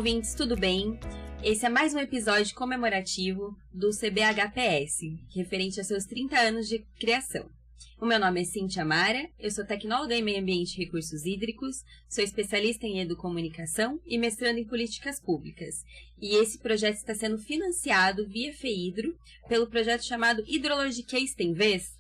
ouvintes, tudo bem? Esse é mais um episódio comemorativo do CBHPS, referente a seus 30 anos de criação. O meu nome é Cíntia Mara, eu sou tecnóloga em Meio Ambiente e Recursos Hídricos, sou especialista em Educomunicação e mestrando em Políticas Públicas. E esse projeto está sendo financiado via FEHIDRO pelo projeto chamado Hidrologiquês Tem Vez,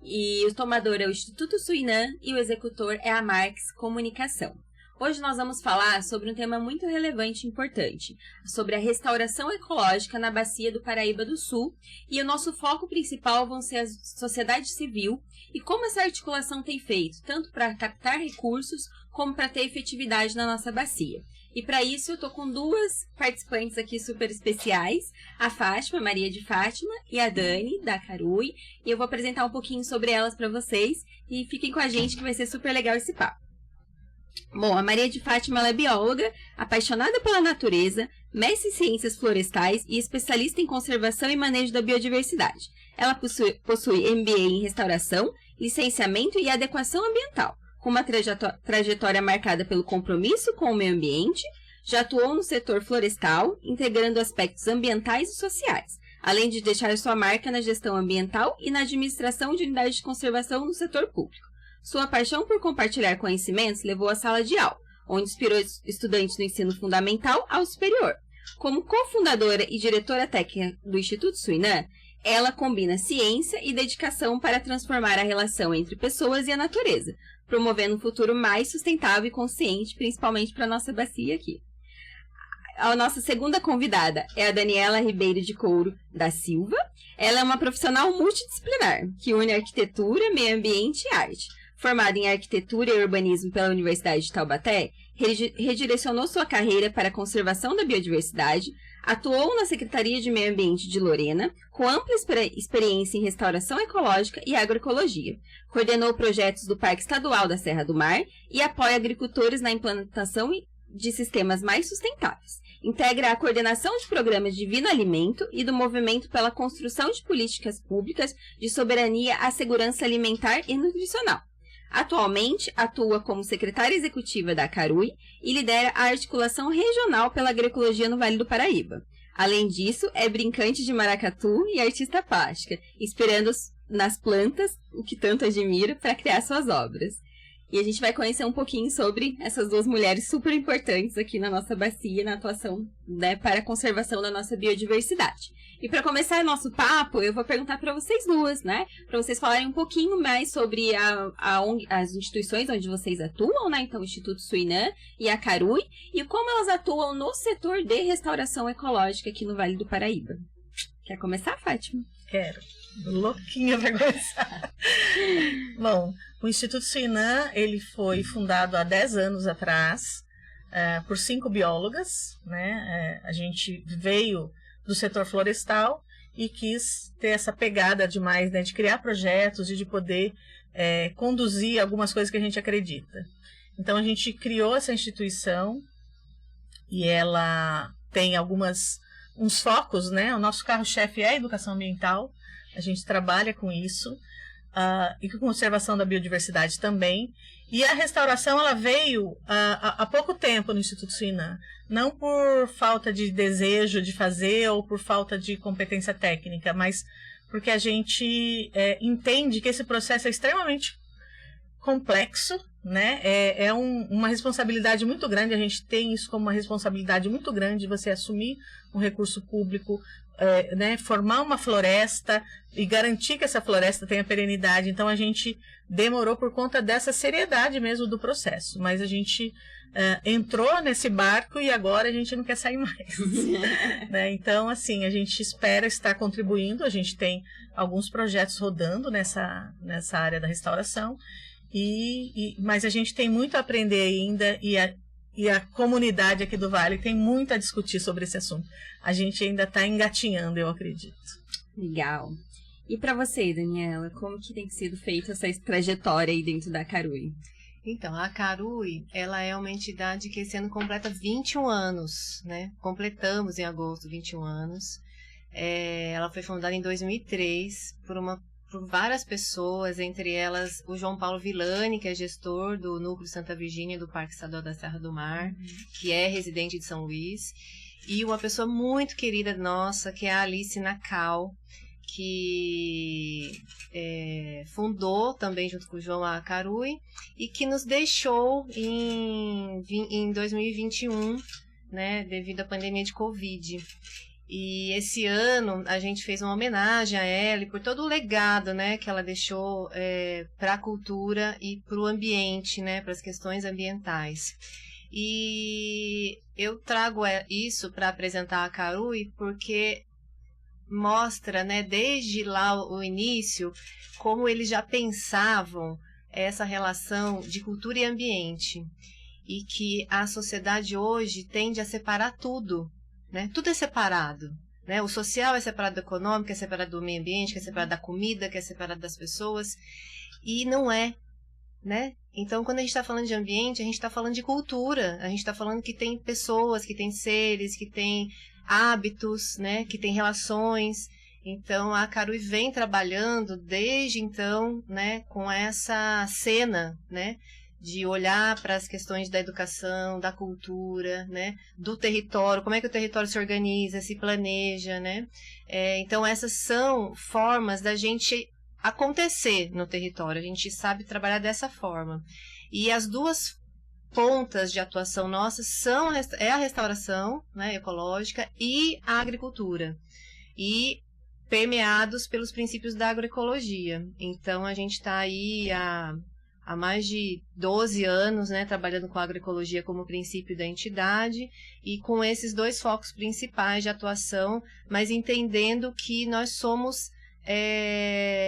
e o tomador é o Instituto Suinã e o executor é a Marx Comunicação. Hoje nós vamos falar sobre um tema muito relevante e importante, sobre a restauração ecológica na bacia do Paraíba do Sul, e o nosso foco principal vão ser a sociedade civil e como essa articulação tem feito, tanto para captar recursos, como para ter efetividade na nossa bacia. E para isso eu estou com duas participantes aqui super especiais, a Fátima, Maria de Fátima, e a Dani, da Carui, e eu vou apresentar um pouquinho sobre elas para vocês, e fiquem com a gente que vai ser super legal esse papo. Bom, a Maria de Fátima ela é bióloga, apaixonada pela natureza, mestre em ciências florestais e especialista em conservação e manejo da biodiversidade. Ela possui MBA em restauração, licenciamento e adequação ambiental, com uma trajetória marcada pelo compromisso com o meio ambiente, já atuou no setor florestal, integrando aspectos ambientais e sociais, além de deixar sua marca na gestão ambiental e na administração de unidades de conservação no setor público. Sua paixão por compartilhar conhecimentos levou à sala de aula, onde inspirou estudantes do ensino fundamental ao superior. Como cofundadora e diretora técnica do Instituto Suinã, ela combina ciência e dedicação para transformar a relação entre pessoas e a natureza, promovendo um futuro mais sustentável e consciente, principalmente para a nossa bacia aqui. A nossa segunda convidada é a Daniela Ribeiro de Couro da Silva. Ela é uma profissional multidisciplinar, que une arquitetura, meio ambiente e arte. Formada em Arquitetura e Urbanismo pela Universidade de Taubaté, redirecionou sua carreira para a conservação da biodiversidade, atuou na Secretaria de Meio Ambiente de Lorena, com ampla experiência em restauração ecológica e agroecologia. Coordenou projetos do Parque Estadual da Serra do Mar e apoia agricultores na implantação de sistemas mais sustentáveis. Integra a coordenação de programas de Divino Alimento e do movimento pela construção de políticas públicas de soberania à segurança alimentar e nutricional. Atualmente, atua como secretária executiva da Carui e lidera a articulação regional pela agroecologia no Vale do Paraíba. Além disso, é brincante de maracatu e artista plástica, inspirando nas plantas, o que tanto admira, para criar suas obras. E a gente vai conhecer um pouquinho sobre essas duas mulheres super importantes aqui na nossa bacia, na atuação, para a conservação da nossa biodiversidade. E para começar nosso papo, eu vou perguntar para vocês duas, para vocês falarem um pouquinho mais sobre as instituições onde vocês atuam, então o Instituto Suinã e a Carui, e como elas atuam no setor de restauração ecológica aqui no Vale do Paraíba. Quer começar, Fátima? Quero. Louquinha para começar. Bom, o Instituto Suinã, ele foi fundado há 10 anos atrás por 5 biólogas, a gente veio do setor florestal e quis ter essa pegada demais, de criar projetos e de poder conduzir algumas coisas que a gente acredita. Então a gente criou essa instituição e ela tem uns focos, o nosso carro-chefe é a educação ambiental, a gente trabalha com isso, e com conservação da biodiversidade também. E a restauração ela veio há pouco tempo no Instituto Suinã, não por falta de desejo de fazer ou por falta de competência técnica, mas porque a gente entende que esse processo é extremamente complexo, é uma responsabilidade muito grande, a gente tem isso como uma responsabilidade muito grande, você assumir um recurso público, formar uma floresta e garantir que essa floresta tenha perenidade. Então a gente demorou por conta dessa seriedade mesmo do processo, mas a gente entrou nesse barco e agora a gente não quer sair mais. Então assim, a gente espera estar contribuindo, a gente tem alguns projetos rodando nessa área da restauração, mas a gente tem muito a aprender ainda e a comunidade aqui do Vale tem muito a discutir sobre esse assunto. A gente ainda está engatinhando, eu acredito. Legal. E para você, Daniela, como que tem sido feita essa trajetória aí dentro da Carui? Então, a Carui, ela é uma entidade que esse ano completa 21 anos, Completamos em agosto 21 anos. Ela foi fundada em 2003 por uma por várias pessoas, entre elas o João Paulo Villani, que é gestor do Núcleo Santa Virgínia do Parque Estadual da Serra do Mar, que é residente de São Luís, e uma pessoa muito querida nossa, que é a Alice Nacal, que fundou também junto com o João a Carui, e que nos deixou em 2021, né, devido à pandemia de Covid. E esse ano a gente fez uma homenagem a ela e por todo o legado, né, que ela deixou para a cultura e para o ambiente, né, para as questões ambientais. E eu trago isso para apresentar a Carui porque mostra, né, desde lá o início, como eles já pensavam essa relação de cultura e ambiente. E que a sociedade hoje tende a separar tudo. Né? Tudo é separado, né? O social é separado do econômico, é separado do meio ambiente, que é separado da comida, que é separado das pessoas, e não é, né? Então, quando a gente está falando de ambiente, a gente está falando de cultura, a gente está falando que tem pessoas, que tem seres, que tem hábitos, né? Que tem relações. Então, a Carui vem trabalhando desde então, né? Com essa cena, né? De olhar para as questões da educação, da cultura, né, do território, como é que o território se organiza, se planeja, né? Então, essas são formas da gente acontecer no território, a gente sabe trabalhar dessa forma. E as duas pontas de atuação nossas é a restauração, né, ecológica e a agricultura, e permeados pelos princípios da agroecologia. Então, a gente está aí há mais de 12 anos, né, trabalhando com a agroecologia como princípio da entidade e com esses dois focos principais de atuação, mas entendendo que nós somos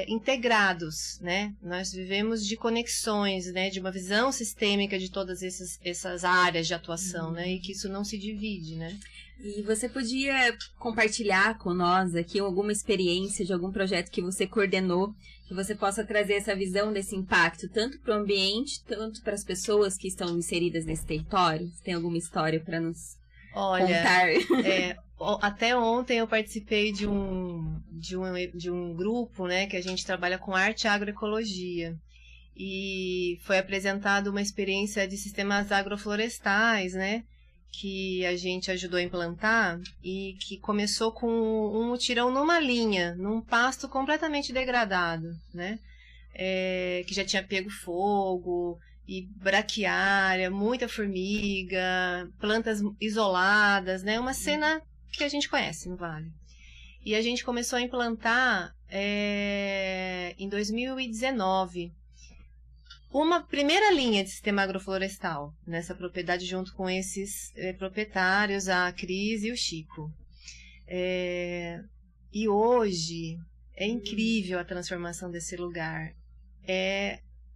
integrados, né? Nós vivemos de conexões, né, de uma visão sistêmica de todas essas áreas de atuação, né, e que isso não se divide, né? E você podia compartilhar com nós aqui alguma experiência de algum projeto que você coordenou, que você possa trazer essa visão desse impacto, tanto para o ambiente, tanto para as pessoas que estão inseridas nesse território? Você tem alguma história para nos contar? Até ontem eu participei de um grupo, né, que a gente trabalha com arte e agroecologia. E foi apresentada uma experiência de sistemas agroflorestais, né, que a gente ajudou a implantar e que começou com um mutirão numa linha, num pasto completamente degradado, né? Que já tinha pego fogo e braquiária, muita formiga, plantas isoladas, né? Uma cena que a gente conhece no Vale. E a gente começou a implantar em 2019 uma primeira linha de sistema agroflorestal nessa propriedade, junto com esses proprietários, a Cris e o Chico. E hoje é incrível a transformação desse lugar.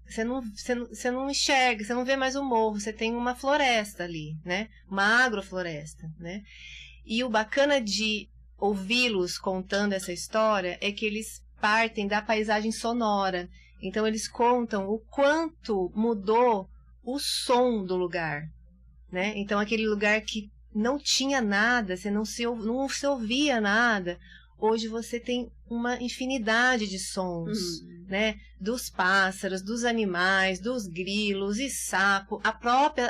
Você não enxerga, você não vê mais o morro, você tem uma floresta ali, né? Uma agrofloresta, né? E o bacana de ouvi-los contando essa história é que eles partem da paisagem sonora. Então, eles contam o quanto mudou o som do lugar, né? Então, aquele lugar que não tinha nada, você não se ouvia nada, hoje você tem uma infinidade de sons, né? Dos pássaros, dos animais, dos grilos e sapo,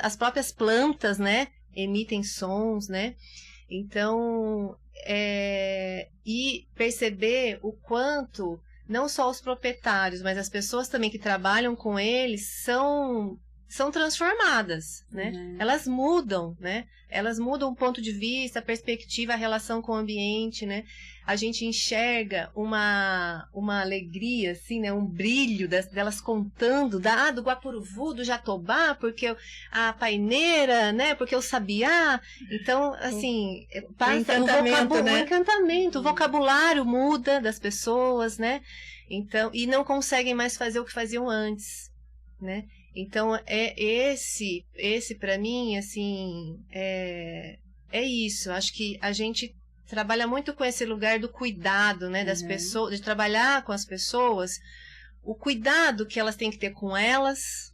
as próprias plantas, né? Emitem sons, né? Então, e perceber o quanto não só os proprietários, mas as pessoas também que trabalham com eles são transformadas, né? Elas mudam, né? Elas mudam o ponto de vista, a perspectiva, a relação com o ambiente, né? A gente enxerga uma alegria, assim, né? Um brilho delas contando do Guapuruvu, do Jatobá, porque a paineira, né? Porque o sabiá. Então, assim, passa o encantamento, o vocabulário muda das pessoas, né? Então, e não conseguem mais fazer o que faziam antes, né? Então, esse para mim, assim, é isso. Acho que a gente trabalha muito com esse lugar do cuidado, né, das pessoas, de trabalhar com as pessoas, o cuidado que elas têm que ter com elas,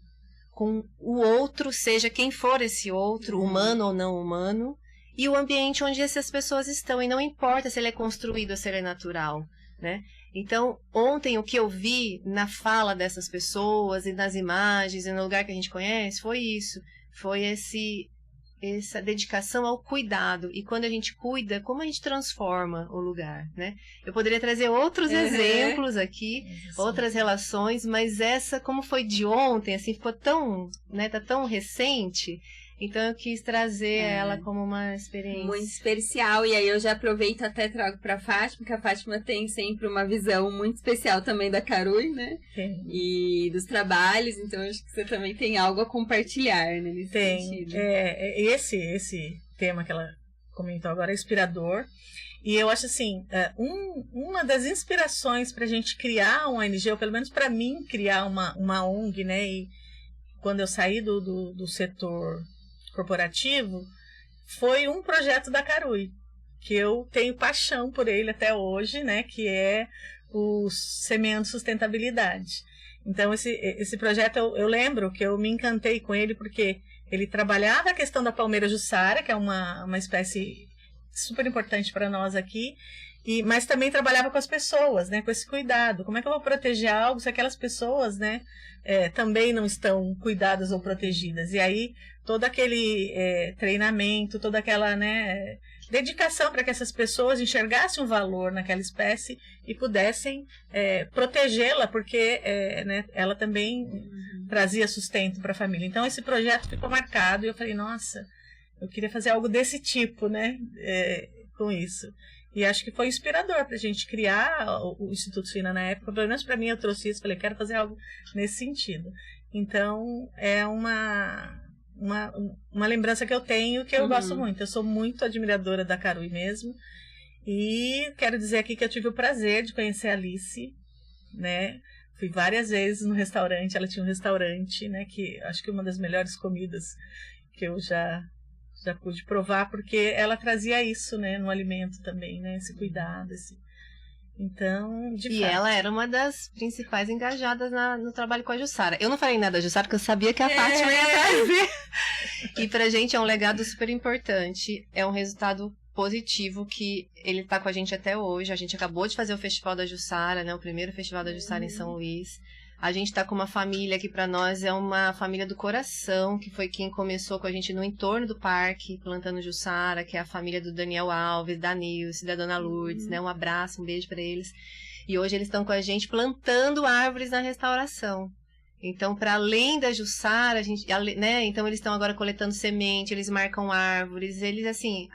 com o outro, seja quem for esse outro, humano ou não humano, e o ambiente onde essas pessoas estão. E não importa se ele é construído ou se ele é natural, né? Então, ontem o que eu vi na fala dessas pessoas e nas imagens e no lugar que a gente conhece foi isso. Foi essa dedicação ao cuidado. E quando a gente cuida, como a gente transforma o lugar, né? Eu poderia trazer outros exemplos aqui, outras relações, mas essa, como foi de ontem, assim, ficou tão, né, tá tão recente. Então eu quis trazer ela como uma experiência muito especial. E aí eu já aproveito até trago para Fátima, porque a Fátima tem sempre uma visão muito especial também da Carui, né? Sim. E dos trabalhos, então acho que você também tem algo a compartilhar, né, nesse sentido. Esse tema que ela comentou agora é inspirador. E eu acho assim, uma das inspirações para a gente criar uma ONG, ou pelo menos para mim criar uma ONG, né? E quando eu saí do setor corporativo, foi um projeto da Carui, que eu tenho paixão por ele até hoje, né, que é o Semeando Sustentabilidade. Então, esse projeto, eu lembro que eu me encantei com ele, porque ele trabalhava a questão da palmeira jussara, que é uma espécie super importante para nós aqui, mas também trabalhava com as pessoas, né, com esse cuidado. Como é que eu vou proteger algo se aquelas pessoas, né, também não estão cuidadas ou protegidas? E aí, todo aquele treinamento, toda aquela, né, dedicação para que essas pessoas enxergassem um valor naquela espécie e pudessem protegê-la, porque né, ela também trazia sustento para a família. Então, esse projeto ficou marcado e eu falei, nossa, eu queria fazer algo desse tipo, né, com isso. E acho que foi inspirador para a gente criar o Instituto Suína na época. Pelo menos para mim, eu trouxe isso, falei, quero fazer algo nesse sentido. Então, é uma lembrança que eu tenho, que eu gosto muito. Eu sou muito admiradora da Carui mesmo. E quero dizer aqui que eu tive o prazer de conhecer a Alice, né? Fui várias vezes no restaurante, ela tinha um restaurante, né? Que acho que é uma das melhores comidas que eu já pude provar, porque ela trazia isso, né, no alimento também, né, esse cuidado, Então, de fato. Ela era uma das principais engajadas no trabalho com a Jussara. Eu não falei nada da Jussara, porque eu sabia que a Fátima ia trazer. E pra gente é um legado super importante, é um resultado positivo que ele tá com a gente até hoje. A gente acabou de fazer o Festival da Jussara, né, o primeiro Festival da Jussara em São Luís. A gente está com uma família que para nós é uma família do coração, que foi quem começou com a gente no entorno do parque, plantando Jussara, que é a família do Daniel Alves, da Nilce, da Dona Lourdes, né? Um abraço, um beijo para eles. E hoje eles estão com a gente plantando árvores na restauração. Então, para além da Jussara, a gente, né? Então eles estão agora coletando semente, eles marcam árvores, eles assim...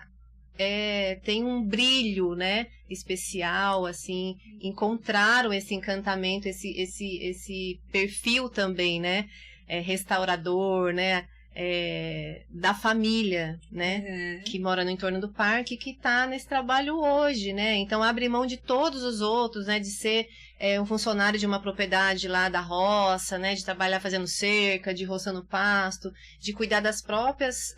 tem um brilho, né, especial, assim, encontraram esse encantamento, esse perfil também, né, restaurador, né, da família, né, que mora no entorno do parque, que está nesse trabalho hoje, né, então abre mão de todos os outros, né, de ser um funcionário de uma propriedade lá da roça, né, de trabalhar fazendo cerca, de roçando pasto, de cuidar das próprias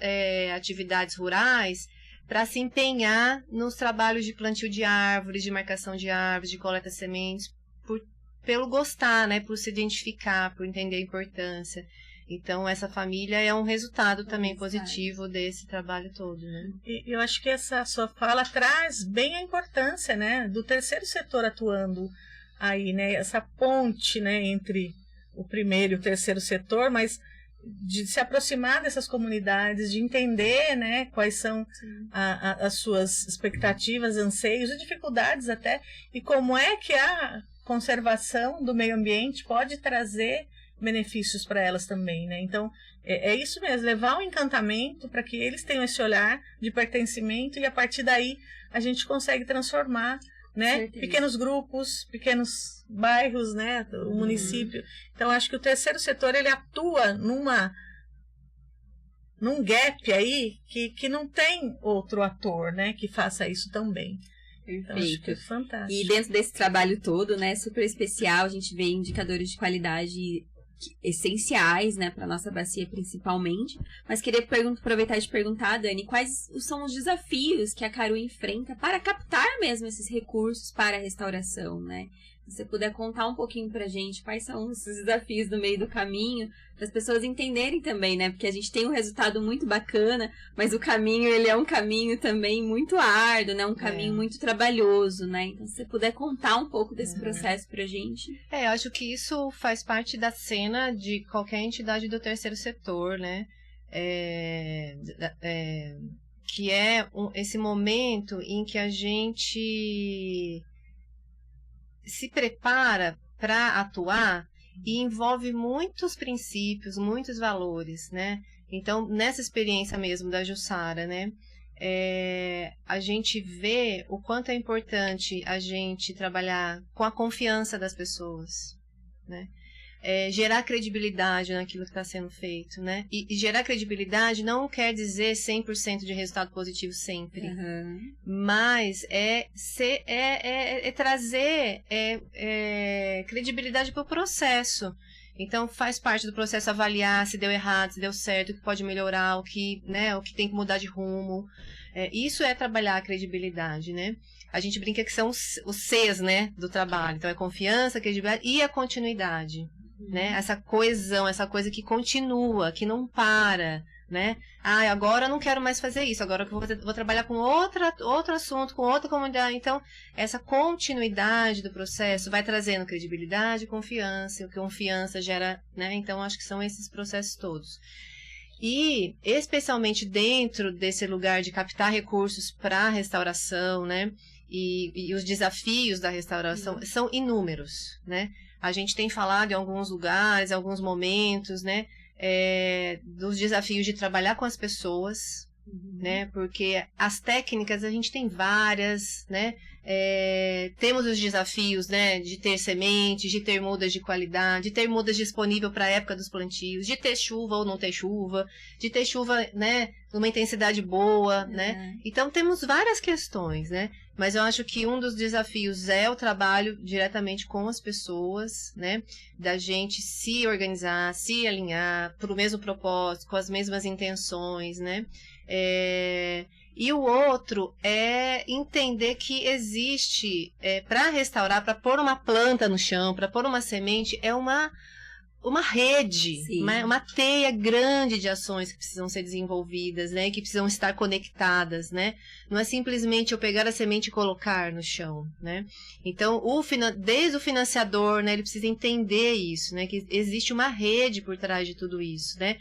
atividades rurais, para se empenhar nos trabalhos de plantio de árvores, de marcação de árvores, de coleta de sementes, pelo gostar, né, por se identificar, por entender a importância. Então, essa família é um resultado também positivo desse trabalho todo, né? E eu acho que essa sua fala traz bem a importância, né, do terceiro setor atuando aí, né, essa ponte, né, entre o primeiro e o terceiro setor, mas de se aproximar dessas comunidades, de entender, né, quais são as suas expectativas, anseios e dificuldades até, e como é que a conservação do meio ambiente pode trazer benefícios para elas também, né? Então, é isso mesmo, levar um encantamento para que eles tenham esse olhar de pertencimento e a partir daí a gente consegue transformar, né, pequenos grupos, pequenos bairros, né, o município. Então, acho que o terceiro setor, ele atua num gap aí que não tem outro ator, né, que faça isso tão bem. Então, acho que é fantástico. E dentro desse trabalho todo, né, super especial, a gente vê indicadores de qualidade essenciais, né, para nossa bacia principalmente. Mas queria aproveitar e te perguntar, Dani, quais são os desafios que a Carui enfrenta para captar mesmo esses recursos para a restauração, né? Se você puder contar um pouquinho pra gente quais são os desafios no meio do caminho, para as pessoas entenderem também, né? Porque a gente tem um resultado muito bacana, mas o caminho, ele é um caminho também muito árduo, né? Um caminho muito trabalhoso, né? Então, se você puder contar um pouco desse processo pra gente. Eu acho que isso faz parte da cena de qualquer entidade do terceiro setor, né? Que é esse momento em que a gente se prepara para atuar e envolve muitos princípios, muitos valores, né? Então, nessa experiência mesmo da Jussara, né? A gente vê o quanto é importante a gente trabalhar com a confiança das pessoas, né? Gerar credibilidade naquilo que está sendo feito, né? E gerar credibilidade não quer dizer 100% de resultado positivo sempre, mas trazer credibilidade para o processo. Então, faz parte do processo avaliar se deu errado, se deu certo, o que pode melhorar, o que tem que mudar de rumo. Isso é trabalhar a credibilidade, né? A gente brinca que são os Cs, né, do trabalho. Então, é confiança, credibilidade e a continuidade. Né? Essa coesão, essa coisa que continua, que não para, né? Agora eu não quero mais fazer isso, agora eu vou trabalhar com outro assunto, com outra comunidade. Então, essa continuidade do processo vai trazendo credibilidade, confiança, o que confiança gera, né? Então, acho que são esses processos todos. E, especialmente dentro desse lugar de captar recursos para a restauração, né? E os desafios da restauração são inúmeros, né? A gente tem falado em alguns lugares, em alguns momentos, né, dos desafios de trabalhar com as pessoas, né, porque as técnicas a gente tem várias, né, temos os desafios, né, de ter sementes, de ter mudas de qualidade, de ter mudas disponível para a época dos plantios, de ter chuva ou não ter chuva, de ter chuva, né, numa intensidade boa, né, então temos várias questões, né. Mas eu acho que um dos desafios é o trabalho diretamente com as pessoas, né? Da gente se organizar, se alinhar para o mesmo propósito, com as mesmas intenções, né? E o outro é entender que existe, para restaurar, para pôr uma planta no chão, para pôr uma semente, é uma rede, uma teia grande de ações que precisam ser desenvolvidas, né, que precisam estar conectadas, né, não é simplesmente eu pegar a semente e colocar no chão, né, então desde o financiador, né, ele precisa entender isso, né, que existe uma rede por trás de tudo isso, né,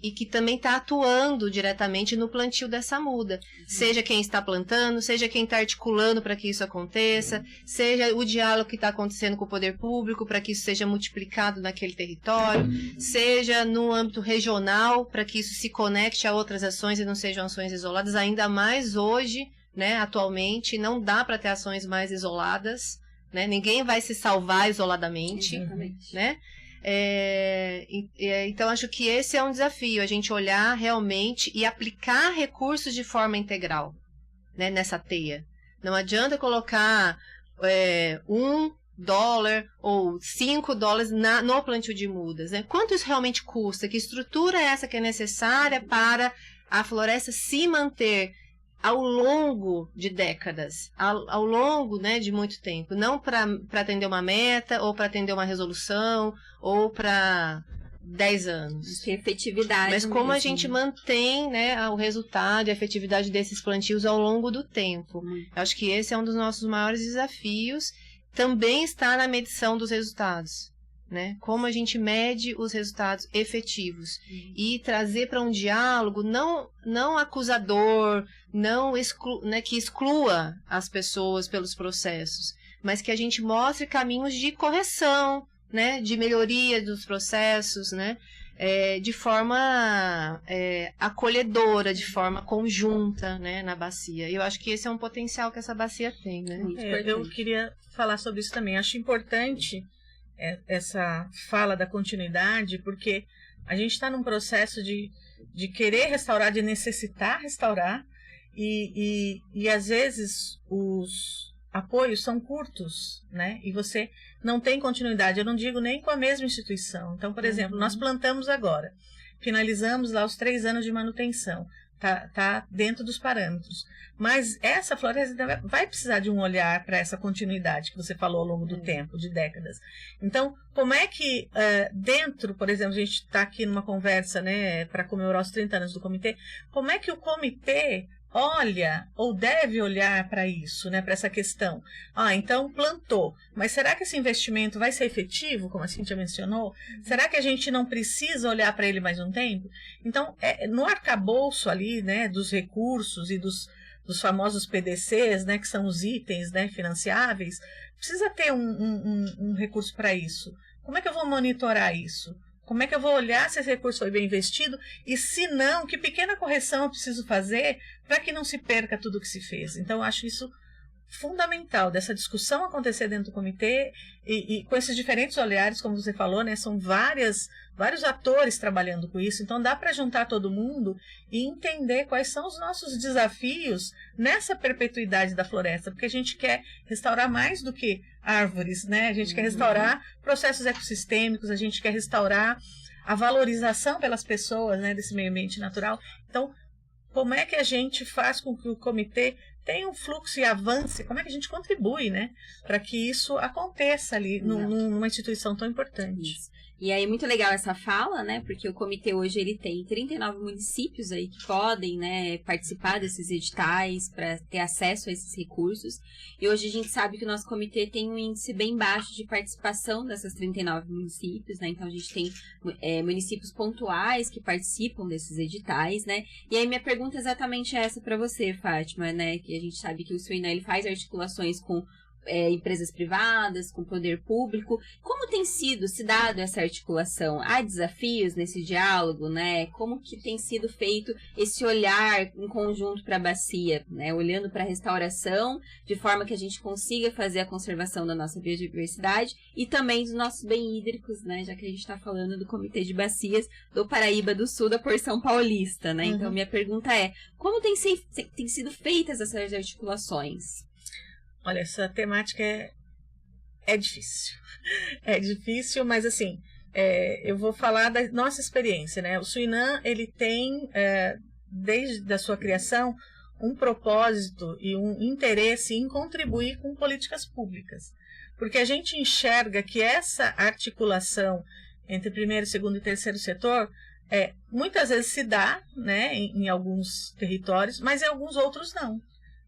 e que também está atuando diretamente no plantio dessa muda, seja quem está plantando, seja quem está articulando para que isso aconteça, seja o diálogo que está acontecendo com o poder público para que isso seja multiplicado naquele território, seja no âmbito regional para que isso se conecte a outras ações e não sejam ações isoladas, ainda mais hoje, né, atualmente, não dá para ter ações mais isoladas, né, ninguém vai se salvar isoladamente, né? Então acho que esse é um desafio, a gente olhar realmente e aplicar recursos de forma integral, né, nessa teia. Não adianta colocar $1 ou $5 no plantio de mudas, né? Quanto isso realmente custa? Que estrutura é essa que é necessária para a floresta se manter ao longo de décadas, ao longo, né, de muito tempo, não para atender uma meta, ou para atender uma resolução, ou para 10 anos. Que efetividade. Mas como a gente mantém, né, o resultado e a efetividade desses plantios ao longo do tempo. Eu acho que esse é um dos nossos maiores desafios, também está na medição dos resultados. Né? Como a gente mede os resultados efetivos e trazer para um diálogo não acusador, né, que exclua as pessoas pelos processos, mas que a gente mostre caminhos de correção, né, de melhoria dos processos, né, de forma acolhedora, de forma conjunta, né, na bacia. E eu acho que esse é um potencial que essa bacia tem. Né? Eu queria falar sobre isso também. Acho importante essa fala da continuidade, porque a gente está num processo de querer restaurar, de necessitar restaurar, e às vezes os apoios são curtos, né? E você não tem continuidade. Eu não digo nem com a mesma instituição. Então, por exemplo, nós plantamos agora, finalizamos lá os 3 anos de manutenção. tá dentro dos parâmetros. Mas essa floresta vai precisar de um olhar para essa continuidade que você falou ao longo do tempo, de décadas. Então, como é que dentro, por exemplo, a gente está aqui numa conversa, né, para comemorar os 30 anos do comitê, como é que o comitê olha ou deve olhar para isso, né, para essa questão? Então plantou, mas será que esse investimento vai ser efetivo, como a Cíntia mencionou? Será que a gente não precisa olhar para ele mais um tempo? Então, no arcabouço ali, né, dos recursos e dos famosos PDCs, né, que são os itens, né, financiáveis, precisa ter um recurso para isso. Como é que eu vou monitorar isso? Como é que eu vou olhar se esse recurso foi bem investido? E se não, que pequena correção eu preciso fazer para que não se perca tudo que se fez? Então, eu acho isso fundamental, dessa discussão acontecer dentro do comitê e com esses diferentes olhares, como você falou, né? São vários atores trabalhando com isso. Então, dá para juntar todo mundo e entender quais são os nossos desafios nessa perpetuidade da floresta, porque a gente quer restaurar mais do que árvores, né? A gente quer restaurar processos ecossistêmicos, a gente quer restaurar a valorização pelas pessoas, né, desse meio ambiente natural. Então, como é que a gente faz com que o comitê tenha um fluxo e avance? Como é que a gente contribui, né, para que isso aconteça ali numa instituição tão importante? Isso. E aí, muito legal essa fala, né? Porque o comitê hoje ele tem 39 municípios aí que podem, né, participar desses editais para ter acesso a esses recursos. E hoje a gente sabe que o nosso comitê tem um índice bem baixo de participação dessas 39 municípios, né? Então a gente tem municípios pontuais que participam desses editais, né? E aí minha pergunta é exatamente essa para você, Fátima, né? Que a gente sabe que o Suinã ele faz articulações com empresas privadas, com o poder público. Como tem se dado essa articulação? Há desafios nesse diálogo, né? Como que tem sido feito esse olhar em conjunto para a bacia, né? Olhando para a restauração, de forma que a gente consiga fazer a conservação da nossa biodiversidade e também dos nossos bens hídricos, né? Já que a gente está falando do Comitê de Bacias do Paraíba do Sul, da porção paulista, né? Então, minha pergunta é, como tem sido feitas essas articulações? Olha, essa temática é difícil. É difícil, mas assim, eu vou falar da nossa experiência, né? O Suinã, ele tem, desde a sua criação, um propósito e um interesse em contribuir com políticas públicas. Porque a gente enxerga que essa articulação entre primeiro, segundo e terceiro setor, muitas vezes se dá, né, em alguns territórios, mas em alguns outros não.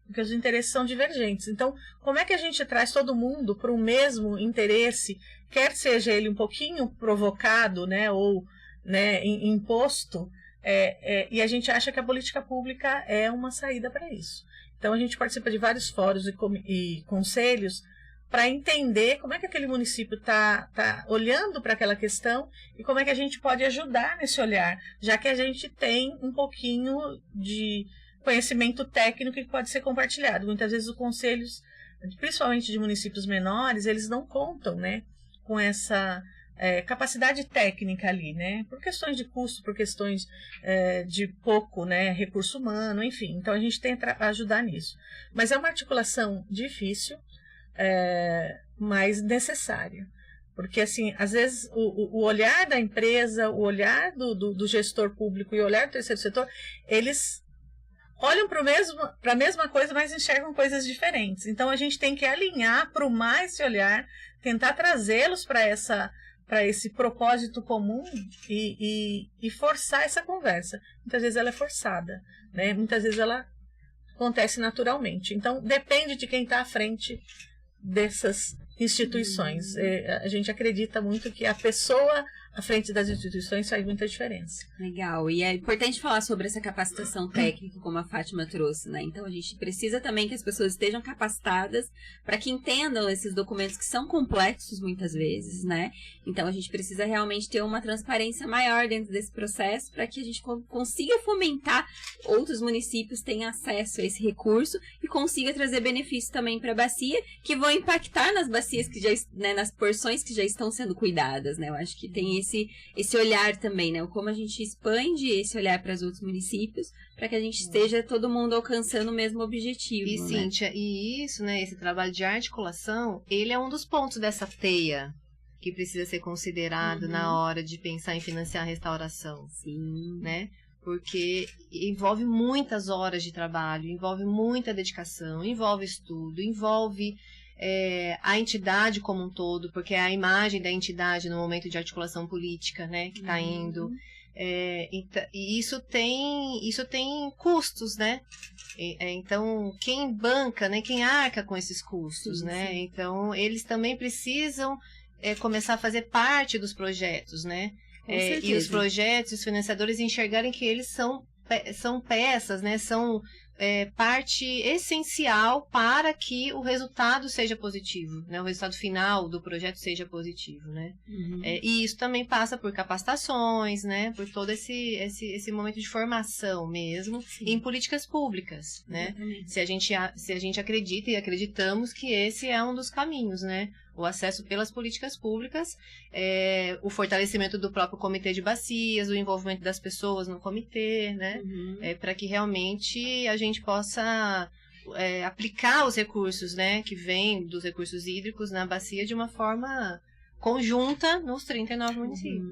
Porque os interesses são divergentes. Então, como é que a gente traz todo mundo para o mesmo interesse, quer seja ele um pouquinho provocado, né, ou, né, imposto, e a gente acha que a política pública é uma saída para isso. Então, a gente participa de vários fóruns e conselhos para entender como é que aquele município está olhando para aquela questão e como é que a gente pode ajudar nesse olhar, já que a gente tem um pouquinho de conhecimento técnico que pode ser compartilhado. Muitas vezes os conselhos, principalmente de municípios menores, eles não contam, né, com essa capacidade técnica ali, né, por questões de custo, por questões de pouco, né, recurso humano, enfim. Então a gente tenta ajudar nisso. Mas é uma articulação difícil, mas necessária. Porque, assim, às vezes o olhar da empresa, o olhar do gestor público e o olhar do terceiro setor, eles olham para a mesma coisa, mas enxergam coisas diferentes. Então, a gente tem que alinhar, aprumar esse olhar, tentar trazê-los para esse propósito comum e forçar essa conversa. Muitas vezes ela é forçada, né? Muitas vezes ela acontece naturalmente. Então, depende de quem está à frente dessas instituições. A gente acredita muito que a pessoa à frente das instituições faz muita diferença. Legal. E é importante falar sobre essa capacitação técnica, como a Fátima trouxe, né? Então, a gente precisa também que as pessoas estejam capacitadas para que entendam esses documentos que são complexos muitas vezes, né? Então, a gente precisa realmente ter uma transparência maior dentro desse processo para que a gente consiga fomentar outros municípios tenham acesso a esse recurso e consiga trazer benefícios também para a bacia, que vão impactar nas bacias que já, né, nas porções que já estão sendo cuidadas, né? Eu acho que tem esse olhar também, né? Como a gente expande esse olhar para os outros municípios, para que a gente esteja todo mundo alcançando o mesmo objetivo. E, né? Cíntia, e isso, né? Esse trabalho de articulação, ele é um dos pontos dessa teia que precisa ser considerado na hora de pensar em financiar a restauração. Sim. Né? porque envolve muitas horas de trabalho, envolve muita dedicação, envolve estudo, envolve a entidade como um todo, porque é a imagem da entidade no momento de articulação política, né, que está indo. E isso tem custos, né? Então, quem banca, né, quem arca com esses custos, sim, né? Sim. Então, eles também precisam começar a fazer parte dos projetos, né? E os projetos, os financiadores enxergarem que eles são peças, né? São parte essencial para que o resultado seja positivo, né? O resultado final do projeto seja positivo, né? E isso também passa por capacitações, né? Por todo esse momento de formação mesmo, sim, em políticas públicas, né? Se a gente acredita e acreditamos que esse é um dos caminhos, né? O acesso pelas políticas públicas, o fortalecimento do próprio comitê de bacias, o envolvimento das pessoas no comitê, né? Para que realmente a gente possa aplicar os recursos, né, que vêm dos recursos hídricos na bacia de uma forma conjunta nos 39 municípios.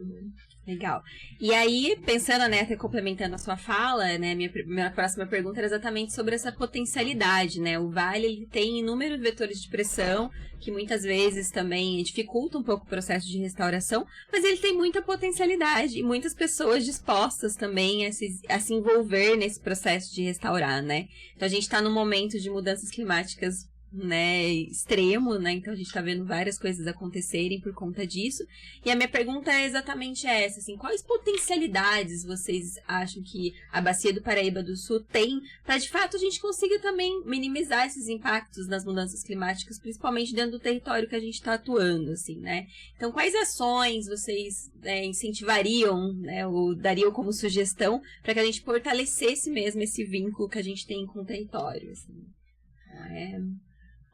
Legal. E aí, pensando, né, até complementando a sua fala, né, minha próxima pergunta era exatamente sobre essa potencialidade, né? O Vale, ele tem inúmeros vetores de pressão, que muitas vezes também dificultam um pouco o processo de restauração, mas ele tem muita potencialidade e muitas pessoas dispostas também a se envolver nesse processo de restaurar, né? Então, a gente está num momento de mudanças climáticas, né, extremo, né, então a gente tá vendo várias coisas acontecerem por conta disso, e a minha pergunta é exatamente essa, assim, quais potencialidades vocês acham que a Bacia do Paraíba do Sul tem para de fato a gente consiga também minimizar esses impactos das mudanças climáticas, principalmente dentro do território que a gente está atuando, assim, né? Então, quais ações vocês incentivariam, né, ou dariam como sugestão para que a gente fortalecesse mesmo esse vínculo que a gente tem com o território, assim?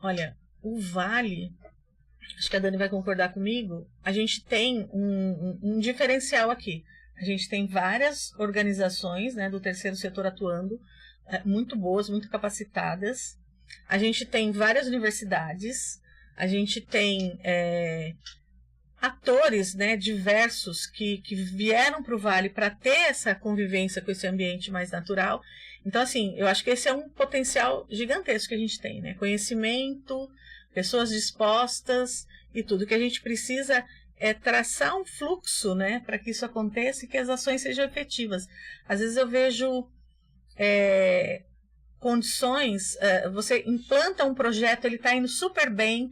Olha, o Vale, acho que a Dani vai concordar comigo, a gente tem um diferencial aqui. A gente tem várias organizações, né, do terceiro setor atuando, muito boas, muito capacitadas. A gente tem várias universidades, a gente tem atores, né, diversos que vieram para o Vale para ter essa convivência com esse ambiente mais natural. Então, assim, eu acho que esse é um potencial gigantesco que a gente tem, né? Conhecimento, pessoas dispostas e tudo. Que a gente precisa traçar um fluxo, né? Para que isso aconteça e que as ações sejam efetivas. Às vezes eu vejo condições, você implanta um projeto, ele está indo super bem,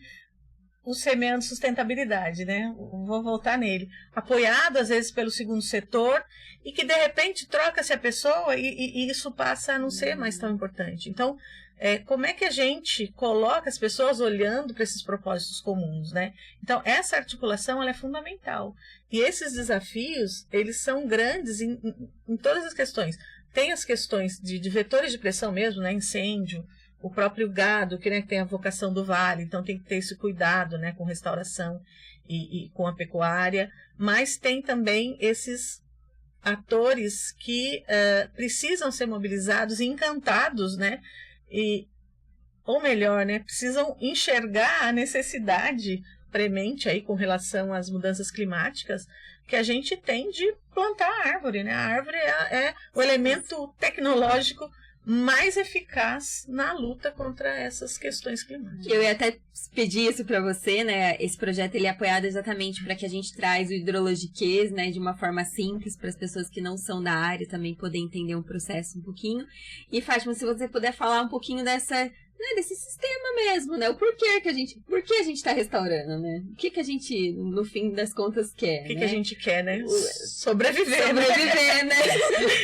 o semeando sustentabilidade, né? Vou voltar nele. Apoiado, às vezes, pelo segundo setor, e que, de repente, troca-se a pessoa e isso passa a não ser mais tão importante. Então, como é que a gente coloca as pessoas olhando para esses propósitos comuns, né? Então, essa articulação, ela é fundamental. E esses desafios, eles são grandes em todas as questões. Tem as questões de vetores de pressão mesmo, né? Incêndio, o próprio gado, que, né, tem a vocação do vale, então tem que ter esse cuidado, né, com restauração e com a pecuária, mas tem também esses atores que precisam ser mobilizados e encantados, né, ou melhor, né, precisam enxergar a necessidade premente aí com relação às mudanças climáticas que a gente tem de plantar a árvore, né? A árvore é o elemento tecnológico mais eficaz na luta contra essas questões climáticas. Eu ia até pedir isso para você, né? Esse projeto ele é apoiado exatamente para que a gente traz o hidrologiquês, né, de uma forma simples para as pessoas que não são da área também poder entender o processo um pouquinho. E Fátima, se você puder falar um pouquinho desse sistema mesmo, né? Por que a gente tá restaurando, né? O que a gente, no fim das contas, quer, O que a gente quer, né? Sobreviver, né?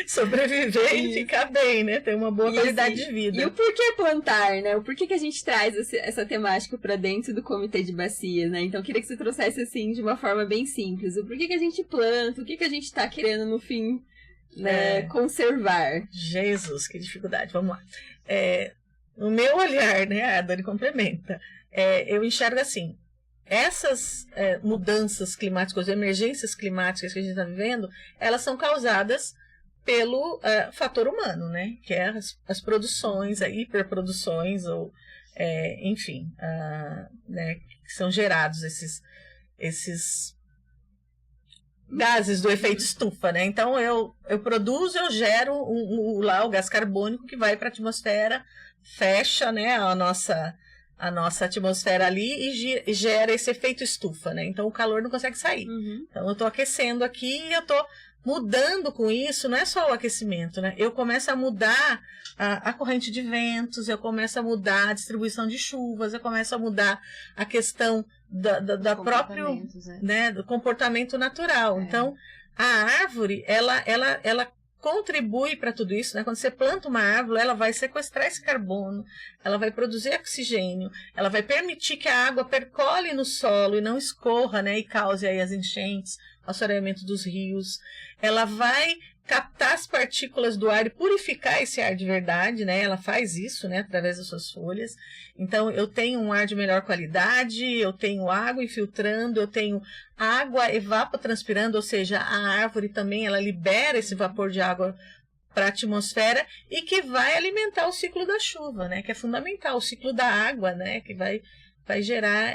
Sobreviver e ficar bem, né? Ter uma boa qualidade de vida. E o porquê plantar, né? O porquê que a gente traz essa temática para dentro do comitê de bacias, né? Então, eu queria que você trouxesse, assim, de uma forma bem simples. O porquê que a gente planta, o que a gente tá querendo, no fim, né, conservar. Jesus, que dificuldade. Vamos lá. No meu olhar, né, a Dani complementa, eu enxergo assim, essas mudanças climáticas, emergências climáticas que a gente está vivendo, elas são causadas pelo fator humano, né, que é as produções, hiperproduções, ou enfim, né, que são gerados esses gases do efeito estufa, né? Então eu produzo, eu gero lá o gás carbônico que vai para a atmosfera, fecha, né, a nossa atmosfera ali e gera esse efeito estufa, né? Então o calor não consegue sair. Então eu estou aquecendo aqui e eu estou mudando com isso, não é só o aquecimento, né? Eu começo a mudar a corrente de ventos, eu começo a mudar a distribuição de chuvas, eu começo a mudar a questão da próprio, né, do comportamento natural. Então, a árvore, ela contribui para tudo isso, né? Quando você planta uma árvore, ela vai sequestrar esse carbono, ela vai produzir oxigênio, ela vai permitir que a água percole no solo e não escorra, né, e cause aí as enchentes, o assoreamento dos rios. Ela vai captar as partículas do ar e purificar esse ar de verdade, né? Ela faz isso, né, através das suas folhas. Então, eu tenho um ar de melhor qualidade, eu tenho água infiltrando, eu tenho água evapotranspirando, ou seja, a árvore também, ela libera esse vapor de água para a atmosfera e que vai alimentar o ciclo da chuva, né? Que é fundamental, o ciclo da água, né? Que vai gerar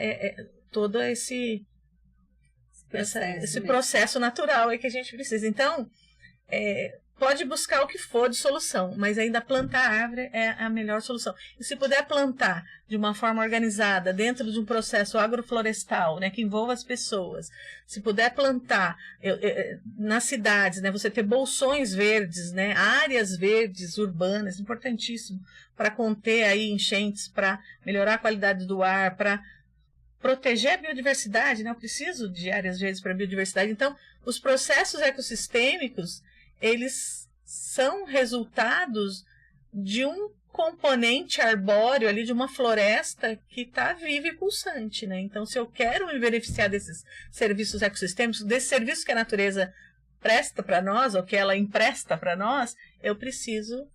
todo esse processo natural aí que a gente precisa. Então, pode buscar o que for de solução, mas ainda plantar árvore é a melhor solução. E se puder plantar de uma forma organizada, dentro de um processo agroflorestal, né, que envolva as pessoas, se puder plantar nas cidades, né, você ter bolsões verdes, né, áreas verdes urbanas, importantíssimo, para conter aí enchentes, para melhorar a qualidade do ar, para proteger a biodiversidade, né? Eu preciso de áreas verdes para a biodiversidade. Então, os processos ecossistêmicos, eles são resultados de um componente arbóreo ali, de uma floresta que está viva e pulsante, né? Então, se eu quero me beneficiar desses serviços ecossistêmicos, desses serviços que a natureza presta para nós, ou que ela empresta para nós, eu preciso,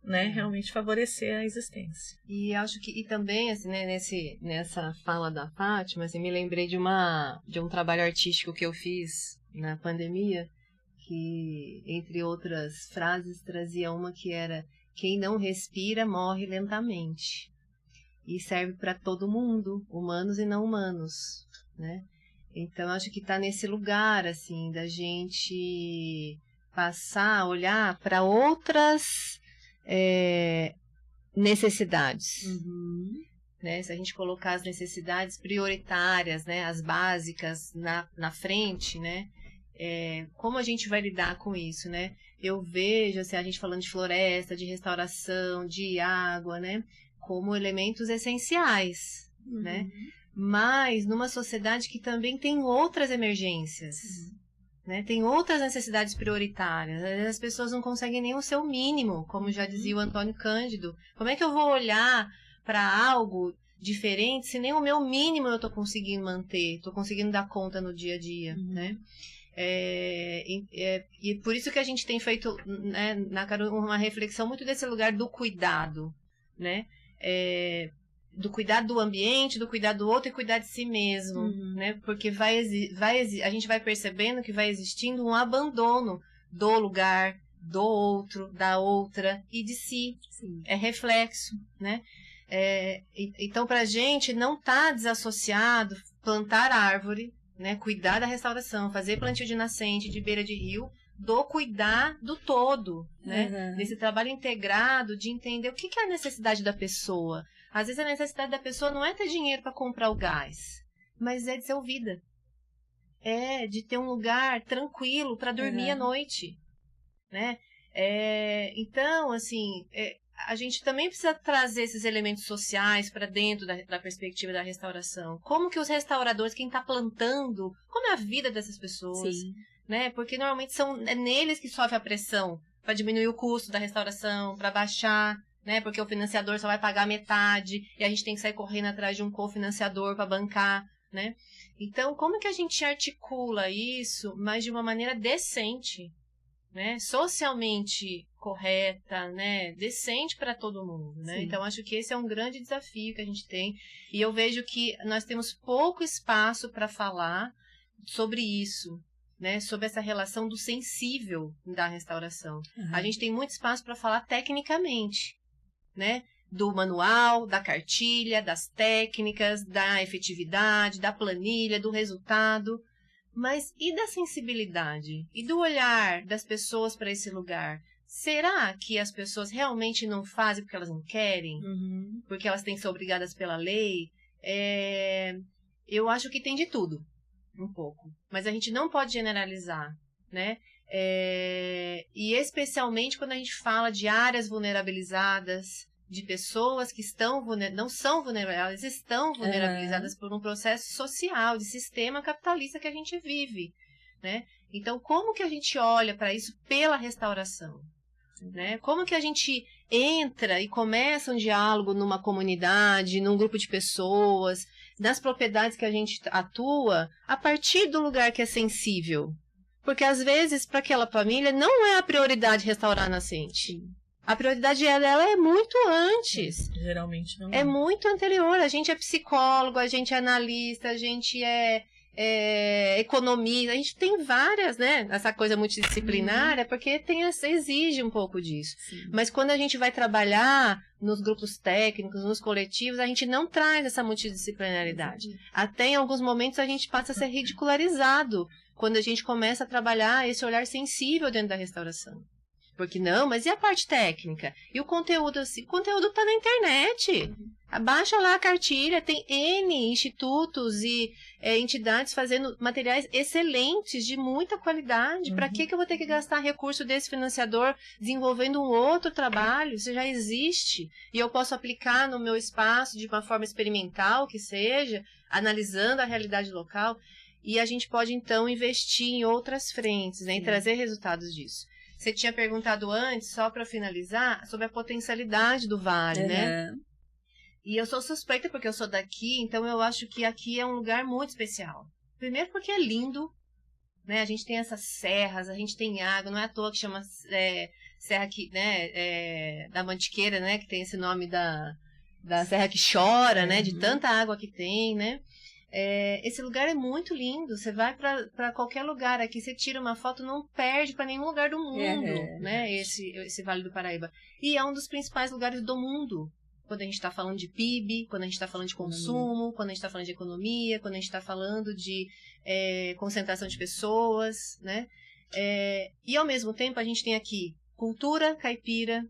né, realmente favorecer a existência. E acho que também, assim, né, nessa fala da Fátima, assim, me lembrei de um trabalho artístico que eu fiz na pandemia, que, entre outras frases, trazia uma que era: quem não respira morre lentamente. E serve para todo mundo, humanos e não humanos, né? Então, acho que está nesse lugar, assim, da gente passar a olhar para outras necessidades, né? Se a gente colocar as necessidades prioritárias, né, as básicas na frente, né, como a gente vai lidar com isso, né? Eu vejo, assim, a gente falando de floresta, de restauração, de água, né, como elementos essenciais, né? Mas numa sociedade que também tem outras emergências, né? Tem outras necessidades prioritárias. As pessoas não conseguem nem o seu mínimo, como já dizia o Antônio Cândido. Como é que eu vou olhar para algo diferente se nem o meu mínimo eu estou conseguindo manter, estou conseguindo dar conta no dia a dia, né? E por isso que a gente tem feito, né, na Caru, uma reflexão muito desse lugar do cuidado, né? Do cuidado do ambiente, do cuidado do outro e cuidar de si mesmo, né? Porque a gente vai percebendo que vai existindo um abandono do lugar, do outro, da outra e de si. Sim. É reflexo, né? Então, para a gente não tá desassociado plantar árvore, né? Cuidar da restauração, fazer plantio de nascente, de beira de rio, do cuidar do todo, né? Nesse trabalho integrado de entender o que é a necessidade da pessoa. Às vezes a necessidade da pessoa não é ter dinheiro para comprar o gás, mas é de ser ouvida. É de ter um lugar tranquilo para dormir à noite, né? Então, assim, a gente também precisa trazer esses elementos sociais para dentro da perspectiva da restauração. Como que os restauradores, quem está plantando, como é a vida dessas pessoas? Sim. Né? Porque normalmente é neles que sofre a pressão para diminuir o custo da restauração, para baixar, né? Porque o financiador só vai pagar metade e a gente tem que sair correndo atrás de um cofinanciador para bancar, né? Então, como que a gente articula isso, mas de uma maneira decente, né? Socialmente correta, né? Decente para todo mundo, né? Então, acho que esse é um grande desafio que a gente tem e eu vejo que nós temos pouco espaço para falar sobre isso, né, sobre essa relação do sensível da restauração. A gente tem muito espaço para falar tecnicamente, né, do manual, da cartilha, das técnicas, da efetividade, da planilha, do resultado, Mas e da sensibilidade? E do olhar das pessoas para esse lugar? Será que as pessoas realmente não fazem porque elas não querem? Porque elas têm que ser obrigadas pela lei? Eu acho que tem de tudo, um pouco. Mas a gente não pode generalizar, né? E especialmente quando a gente fala de áreas vulnerabilizadas, de pessoas que não são vulneráveis, estão vulnerabilizadas por um processo social, de sistema capitalista que a gente vive, né? Então, como que a gente olha para isso pela restauração? Né? Como que a gente entra e começa um diálogo numa comunidade, num grupo de pessoas, nas propriedades que a gente atua, a partir do lugar que é sensível? Porque, às vezes, para aquela família, não é a prioridade restaurar a nascente. A prioridade dela é muito antes. Geralmente não. É muito anterior. A gente é psicólogo, a gente é analista, a gente é economia, a gente tem várias, né? Essa coisa multidisciplinar é porque exige um pouco disso. Sim. Mas quando a gente vai trabalhar nos grupos técnicos, nos coletivos, a gente não traz essa multidisciplinaridade. Até em alguns momentos a gente passa a ser ridicularizado quando a gente começa a trabalhar esse olhar sensível dentro da restauração. Porque não, mas e a parte técnica? E o conteúdo assim? O conteúdo está na internet. Baixa lá a cartilha, tem N institutos e entidades fazendo materiais excelentes, de muita qualidade. Para que eu vou ter que gastar recurso desse financiador desenvolvendo um outro trabalho? Isso já existe. E eu posso aplicar no meu espaço de uma forma experimental, que seja, analisando a realidade local. E a gente pode, então, investir em outras frentes, né, e trazer resultados disso. Você tinha perguntado antes, só para finalizar, sobre a potencialidade do vale, né? E eu sou suspeita porque eu sou daqui, então eu acho que aqui é um lugar muito especial. Primeiro porque é lindo, né? A gente tem essas serras, a gente tem água, não é à toa que chama Serra aqui, né? Da Mantiqueira, né? Que tem esse nome da serra que chora, né? De tanta água que tem, né? Esse lugar é muito lindo. Você vai para qualquer lugar aqui, você tira uma foto, não perde para nenhum lugar do mundo, né? Esse Vale do Paraíba. E é um dos principais lugares do mundo. Quando a gente está falando de PIB, quando a gente está falando de consumo, quando a gente está falando de economia, quando a gente está falando de concentração de pessoas, né? E ao mesmo tempo a gente tem aqui cultura caipira,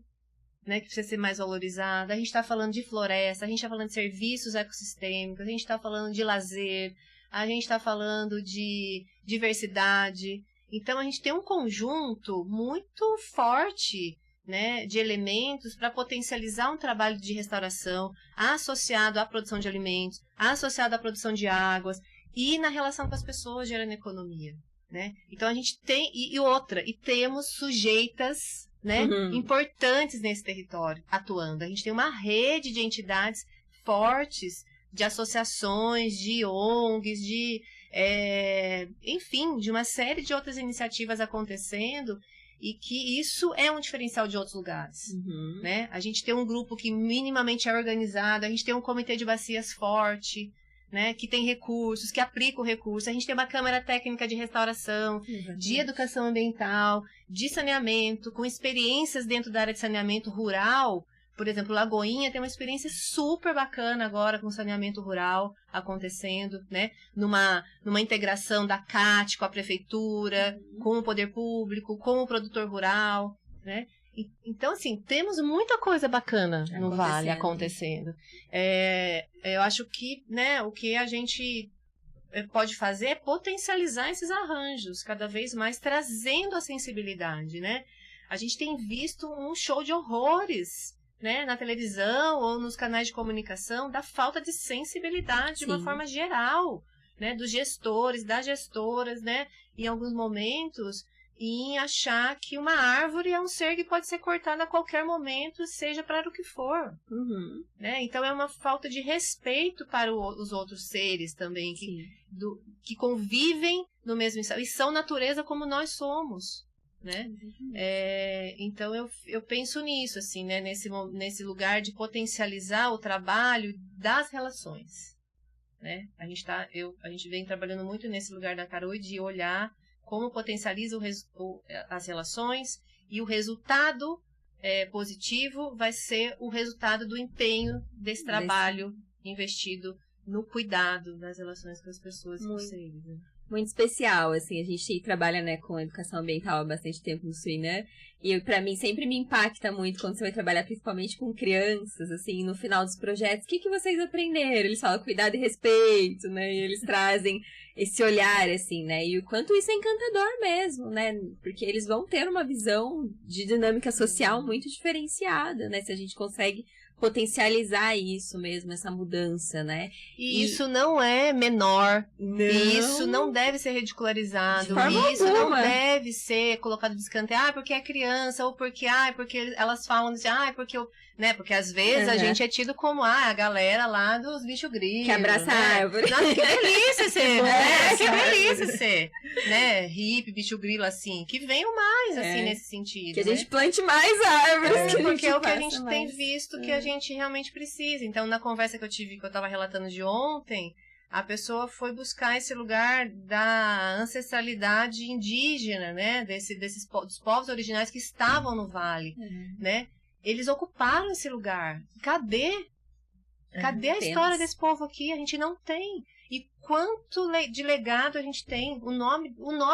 né, que precisa ser mais valorizada. A gente está falando de floresta, a gente está falando de serviços ecossistêmicos, a gente está falando de lazer, a gente está falando de diversidade. Então, a gente tem um conjunto muito forte, né, de elementos para potencializar um trabalho de restauração associado à produção de alimentos, associado à produção de águas e na relação com as pessoas gerando economia, né? Então, a gente tem... E temos sujeitas, né, importantes nesse território atuando. A gente tem uma rede de entidades fortes, de associações, de ONGs, enfim, de uma série de outras iniciativas acontecendo, e que isso é um diferencial de outros lugares, né? A gente tem um grupo que minimamente é organizado, a gente tem um comitê de bacias forte, né, que tem recursos, que aplica o recurso. A gente tem uma câmara técnica de restauração, de educação ambiental, de saneamento, com experiências dentro da área de saneamento rural. Por exemplo, Lagoinha tem uma experiência super bacana agora com saneamento rural acontecendo, né, numa integração da CAT com a prefeitura, com o poder público, com o produtor rural, né? Então, assim, temos muita coisa bacana no Vale acontecendo. Eu acho que, né, o que a gente pode fazer é potencializar esses arranjos, cada vez mais trazendo a sensibilidade, né? A gente tem visto um show de horrores, né, na televisão ou nos canais de comunicação, da falta de sensibilidade de uma forma geral, né, dos gestores, das gestoras, né, em alguns momentos... e em achar que uma árvore é um ser que pode ser cortado a qualquer momento, seja para o que for. Né? Então, é uma falta de respeito para os outros seres também, que convivem no mesmo estado, e são natureza como nós somos. Né? Então, eu penso nisso, assim, né? Nesse lugar de potencializar o trabalho das relações. Né? A gente vem trabalhando muito nesse lugar da Carol, de olhar como potencializa as relações, e o resultado positivo vai ser o resultado do empenho desse trabalho investido no cuidado das relações com as pessoas e com os seres. Né? muito especial, assim, a gente trabalha, né, com educação ambiental há bastante tempo no Suinã, e pra mim sempre me impacta muito quando você vai trabalhar principalmente com crianças, assim, no final dos projetos, o que vocês aprenderam? Eles falam cuidado e respeito, né, e eles trazem esse olhar, assim, né, e o quanto isso é encantador mesmo, né, porque eles vão ter uma visão de dinâmica social muito diferenciada, né, se a gente consegue potencializar isso mesmo, essa mudança, né? E isso não é menor, isso não deve ser ridicularizado, isso não deve ser colocado de escanteio, porque é criança, ou porque elas falam assim, porque eu, né? Porque às vezes a gente é tido como a galera lá dos bicho grilos, que abraça a árvore. Nossa, que delícia ser, que delícia ser, né? Hippie, bicho grilo, assim, que venham mais, assim, nesse sentido. Que a gente plante mais árvores. Porque é o que a gente tem visto que a gente realmente precisa. Então, na conversa que eu tive, que eu estava relatando de ontem, a pessoa foi buscar esse lugar da ancestralidade indígena, né? Dos povos originais que estavam no vale, né? Eles ocuparam esse lugar. Cadê? Cadê a história desse povo aqui? A gente não tem. E quanto de legado a gente tem? O nome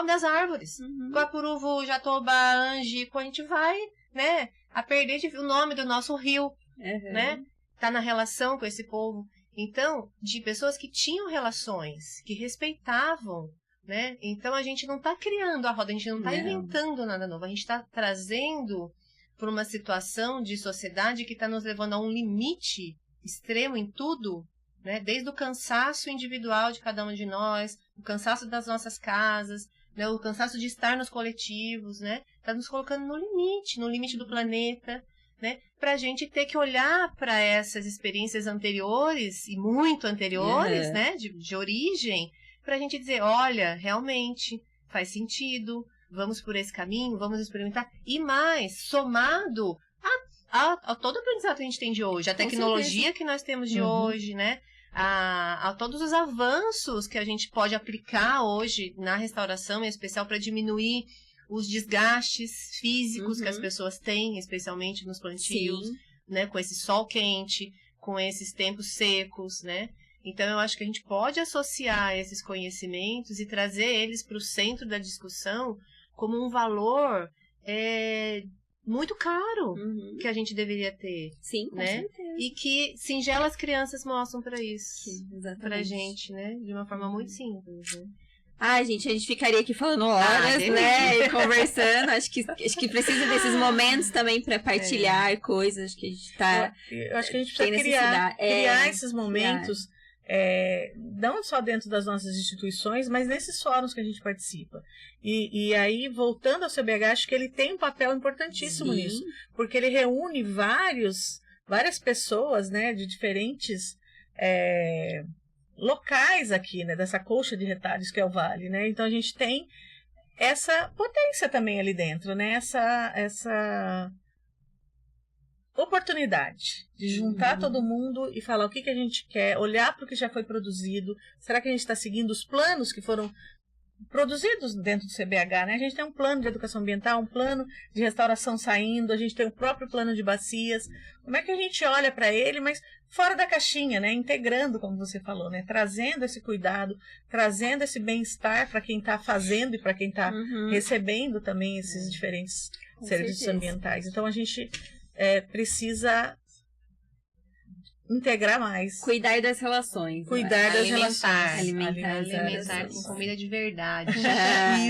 das árvores. Guapuruvu, Jatoba, Angico, a gente vai, né? A perder o nome do nosso rio, né? Tá na relação com esse povo. Então, de pessoas que tinham relações, que respeitavam, né? Então, a gente não tá criando a roda, a gente não tá inventando nada novo. A gente tá trazendo para uma situação de sociedade que está nos levando a um limite extremo em tudo, né? Desde o cansaço individual de cada um de nós, o cansaço das nossas casas, né? O cansaço de estar nos coletivos, né? Está nos colocando no limite do planeta, né? Para a gente ter que olhar para essas experiências anteriores e muito anteriores, né? De origem, para a gente dizer, olha, realmente faz sentido, vamos por esse caminho, vamos experimentar. E mais, somado a todo o aprendizado que a gente tem de hoje, a tecnologia que nós temos de hoje, né? A todos os avanços que a gente pode aplicar hoje na restauração, em especial para diminuir os desgastes físicos que as pessoas têm, especialmente nos plantios, né? Com esse sol quente, com esses tempos secos, né? Então, eu acho que a gente pode associar esses conhecimentos e trazer eles para o centro da discussão como um valor muito caro que a gente deveria ter. Sim, com né? certeza. E que singelas crianças mostram para isso. Sim, exatamente. Pra gente, né? De uma forma muito simples, né? Ai, gente, a gente ficaria aqui falando horas, né? E conversando. Acho que precisa desses momentos também para partilhar coisas. Acho que a gente tá. Eu acho que a gente precisa criar esses momentos, não só dentro das nossas instituições, mas nesses fóruns que a gente participa. E aí, voltando ao CBH, acho que ele tem um papel importantíssimo nisso, porque ele reúne várias pessoas, né, de diferentes locais aqui, né, dessa colcha de retalhos que é o Vale, né? Então a gente tem essa potência também ali dentro, né? Essa oportunidade de juntar todo mundo e falar o que a gente quer, olhar para o que já foi produzido. Será que a gente está seguindo os planos que foram produzidos dentro do CBH, né? A gente tem um plano de educação ambiental, um plano de restauração saindo, a gente tem o próprio plano de bacias. Como é que a gente olha para ele, mas fora da caixinha, né? Integrando, como você falou, né? Trazendo esse cuidado, trazendo esse bem-estar para quem está fazendo e para quem está recebendo também esses diferentes serviços ambientais. Então, a gente precisa integrar mais. Cuidar das relações. Cuidar das relações. Alimentar com comida de verdade.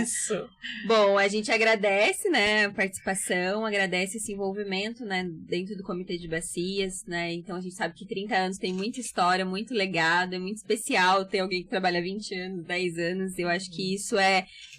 Isso. Bom, a gente agradece, né, a participação, agradece esse envolvimento, né, dentro do Comitê de Bacias, né, então a gente sabe que 30 anos tem muita história, muito legado, é muito especial ter alguém que trabalha 20 anos, 10 anos, eu acho que isso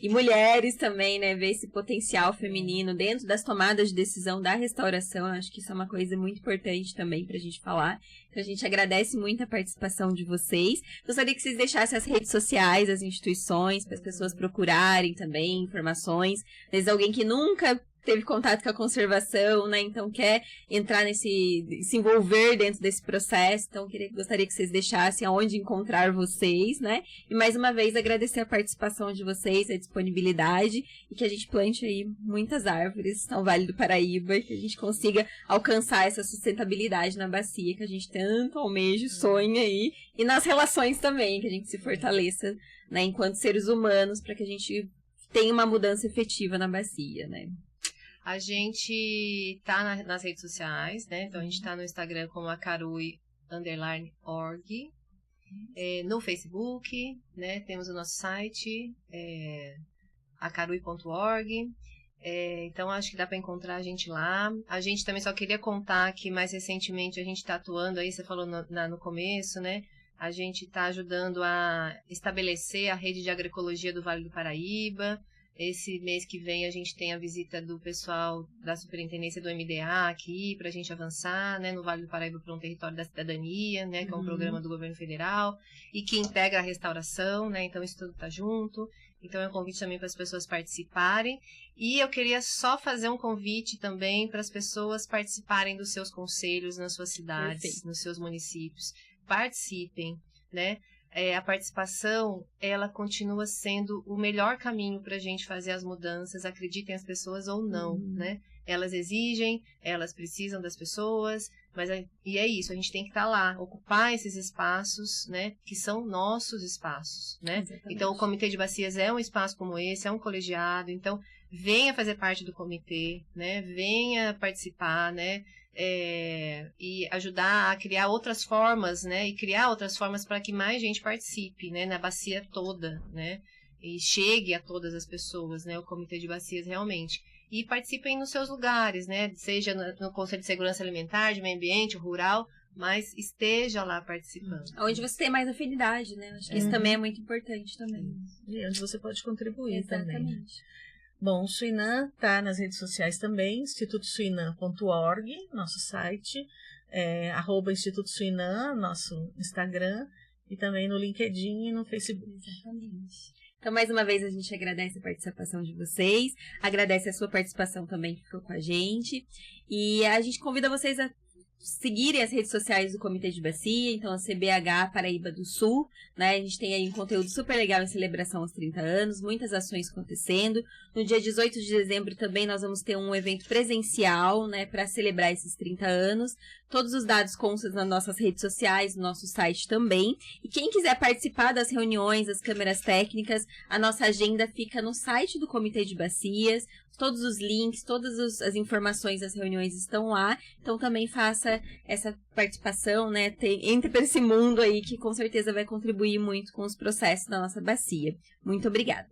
e mulheres também, né, ver esse potencial feminino dentro das tomadas de decisão da restauração, eu acho que isso é uma coisa muito importante também pra gente falar. Então, a gente agradece muito a participação de vocês. Gostaria que vocês deixassem as redes sociais, as instituições, para as pessoas procurarem também informações. Às vezes alguém que nunca teve contato com a conservação, né? Então quer entrar se envolver dentro desse processo. Então gostaria que vocês deixassem aonde encontrar vocês, né? E mais uma vez agradecer a participação de vocês, a disponibilidade e que a gente plante aí muitas árvores no Vale do Paraíba e que a gente consiga alcançar essa sustentabilidade na bacia que a gente tanto almeja e sonha aí. E nas relações também, que a gente se fortaleça, né? Enquanto seres humanos, para que a gente tenha uma mudança efetiva na bacia, né? A gente tá nas redes sociais, né? Então a gente tá no Instagram como acarui_org, no Facebook, né? Temos o nosso site, acarui.org. Então acho que dá para encontrar a gente lá. A gente também só queria contar que mais recentemente a gente está atuando aí, você falou no começo, né? A gente está ajudando a estabelecer a rede de agroecologia do Vale do Paraíba. Esse mês que vem a gente tem a visita do pessoal da Superintendência do MDA aqui para a gente avançar, né, no Vale do Paraíba para um território da cidadania, né, que é um programa do governo federal e que integra a restauração, né, então isso tudo está junto. Então é um convite também para as pessoas participarem. E eu queria só fazer um convite também para as pessoas participarem dos seus conselhos nas suas cidades, Perfeito. Nos seus municípios. Participem, né? A participação, ela continua sendo o melhor caminho para a gente fazer as mudanças, acreditem as pessoas ou não, né? Elas exigem, elas precisam das pessoas, e é isso, a gente tem que estar lá, ocupar esses espaços, né? Que são nossos espaços, né? Exatamente. Então, o Comitê de Bacias é um espaço como esse, é um colegiado, então venha fazer parte do comitê, né? Venha participar, né? E ajudar a criar outras formas, né? E criar outras formas para que mais gente participe, né? Na bacia toda, né? E chegue a todas as pessoas, né? O Comitê de Bacias realmente. E participem nos seus lugares, né? Seja no Conselho de Segurança Alimentar, de Meio Ambiente, rural, mas esteja lá participando. Onde você tem mais afinidade, né? Acho que isso também é muito importante também. E onde você pode contribuir Exatamente. também. Bom, o Suinam está nas redes sociais também, institutosuinam.org, nosso site, @Instituto Suinam, nosso Instagram, e também no LinkedIn e no Facebook. Exatamente. Então, mais uma vez, a gente agradece a participação de vocês, agradece a sua participação também que ficou com a gente, e a gente convida vocês a seguirem as redes sociais do Comitê de Bacia, então a CBH Paraíba do Sul, né? A gente tem aí um conteúdo super legal em celebração aos 30 anos, muitas ações acontecendo. No dia 18 de dezembro também nós vamos ter um evento presencial, né, para celebrar esses 30 anos. Todos os dados constam nas nossas redes sociais, no nosso site também. E quem quiser participar das reuniões, das câmeras técnicas, a nossa agenda fica no site do Comitê de Bacias. Todos os links, todas as informações das reuniões estão lá. Então também faça essa participação, né? Entre para esse mundo aí que com certeza vai contribuir muito com os processos da nossa bacia. Muito obrigada.